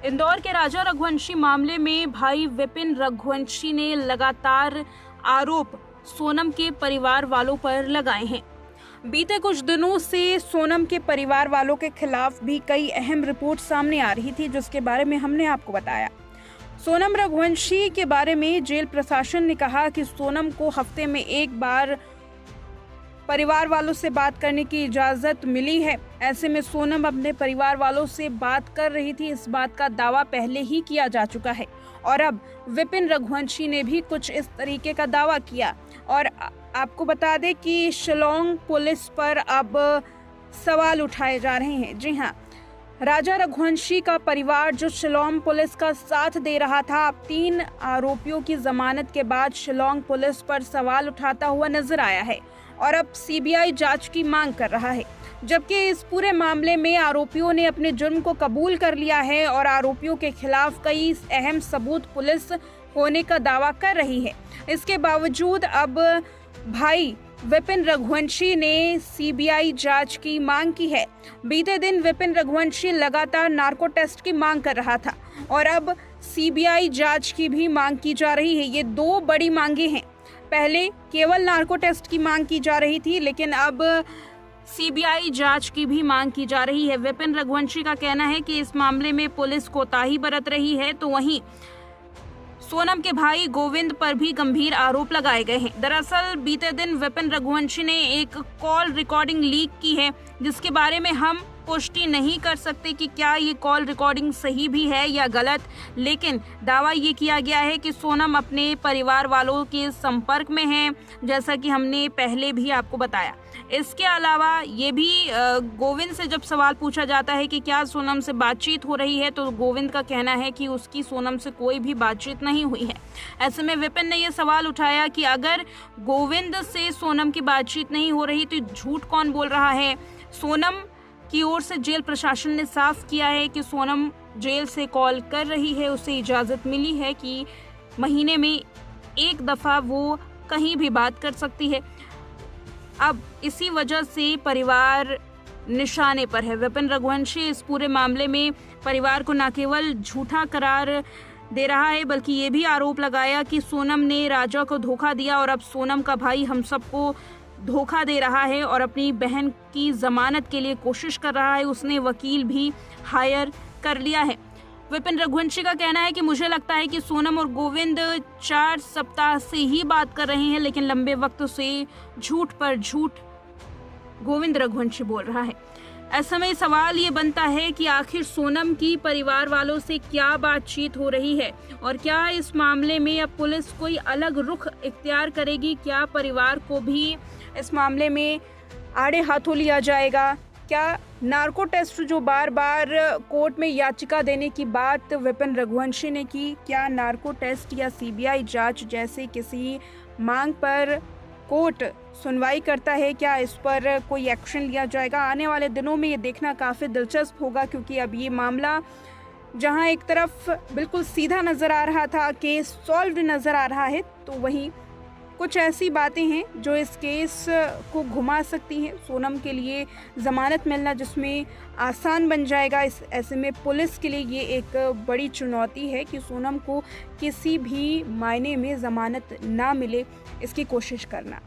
इंदौर के राजा रघुवंशी मामले में भाई विपिन रघुवंशी ने लगातार आरोप सोनम के परिवार वालों पर लगाए हैं। बीते कुछ दिनों से सोनम के परिवार वालों के खिलाफ भी कई अहम रिपोर्ट सामने आ रही थी, जिसके बारे में हमने आपको बताया। सोनम रघुवंशी के बारे में जेल प्रशासन ने कहा कि सोनम को हफ्ते में एक बार परिवार वालों से बात करने की इजाज़त मिली है। ऐसे में सोनम अपने परिवार वालों से बात कर रही थी। इस बात का दावा पहले ही किया जा चुका है और अब विपिन रघुवंशी ने भी कुछ इस तरीके का दावा किया। और आपको बता दें कि शिलांग पुलिस पर अब सवाल उठाए जा रहे हैं। जी हाँ, राजा रघुवंशी का परिवार जो शिलांग पुलिस का साथ दे रहा था, अब 3 आरोपियों की जमानत के बाद शिलांग पुलिस पर सवाल उठाता हुआ नजर आया है और अब सीबीआई जांच की मांग कर रहा है। जबकि इस पूरे मामले में आरोपियों ने अपने जुर्म को कबूल कर लिया है और आरोपियों के खिलाफ कई अहम सबूत पुलिस होने का दावा कर रही है। इसके बावजूद अब भाई विपिन रघुवंशी ने सीबीआई जांच की मांग की है। बीते दिन विपिन रघुवंशी लगातार नार्को टेस्ट की मांग कर रहा था और अब सीबीआई जांच की भी मांग की जा रही है। ये 2 बड़ी मांगे हैं। पहले केवल नार्को टेस्ट की मांग की जा रही थी, लेकिन अब सीबीआई जांच की भी मांग की जा रही है। विपिन रघुवंशी का कहना है कि इस मामले में पुलिस कोताही बरत रही है, तो वहीं सोनम के भाई गोविंद पर भी गंभीर आरोप लगाए गए हैं। दरअसल बीते दिन विपिन रघुवंशी ने एक कॉल रिकॉर्डिंग लीक की है, जिसके बारे में हम पुष्टि नहीं कर सकते कि क्या ये कॉल रिकॉर्डिंग सही भी है या गलत, लेकिन दावा ये किया गया है कि सोनम अपने परिवार वालों के संपर्क में है, जैसा कि हमने पहले भी आपको बताया। इसके अलावा ये भी गोविंद से जब सवाल पूछा जाता है कि क्या सोनम से बातचीत हो रही है, तो गोविंद का कहना है कि उसकी सोनम से कोई भी बातचीत नहीं हुई है। ऐसे में विपिन ने यह सवाल उठाया कि अगर गोविंद से सोनम की बातचीत नहीं हो रही तो झूठ कौन बोल रहा है। सोनम की ओर से जेल प्रशासन ने साफ किया है कि सोनम जेल से कॉल कर रही है, उसे इजाज़त मिली है कि महीने में 1 दफ़ा वो कहीं भी बात कर सकती है। अब इसी वजह से परिवार निशाने पर है। विपिन रघुवंशी इस पूरे मामले में परिवार को न केवल झूठा करार दे रहा है, बल्कि ये भी आरोप लगाया कि सोनम ने राजा को धोखा दिया और अब सोनम का भाई हम सबको धोखा दे रहा है और अपनी बहन की जमानत के लिए कोशिश कर रहा है। उसने वकील भी हायर कर लिया है। विपिन रघुवंशी का कहना है कि मुझे लगता है कि सोनम और गोविंद 4 सप्ताह से ही बात कर रहे हैं, लेकिन लंबे वक्त से झूठ पर झूठ गोविंद रघुवंशी बोल रहा है। ऐसे में सवाल ये बनता है कि आखिर सोनम की परिवार वालों से क्या बातचीत हो रही है और क्या इस मामले में अब पुलिस कोई अलग रुख इख्तियार करेगी। क्या परिवार को भी इस मामले में आड़े हाथों लिया जाएगा। क्या नार्को टेस्ट जो बार बार कोर्ट में याचिका देने की बात विपिन रघुवंशी ने की, क्या नार्को टेस्ट या सीबीआई जांच जैसे किसी मांग पर कोर्ट सुनवाई करता है, क्या इस पर कोई एक्शन लिया जाएगा। आने वाले दिनों में ये देखना काफ़ी दिलचस्प होगा, क्योंकि अब ये मामला जहां एक तरफ बिल्कुल सीधा नज़र आ रहा था, केस सॉल्व नज़र आ रहा है, तो वहीं कुछ ऐसी बातें हैं जो इस केस को घुमा सकती हैं। सोनम के लिए ज़मानत मिलना जिसमें आसान बन जाएगा। ऐसे में पुलिस के लिए ये एक बड़ी चुनौती है कि सोनम को किसी भी मायने में ज़मानत ना मिले, इसकी कोशिश करना।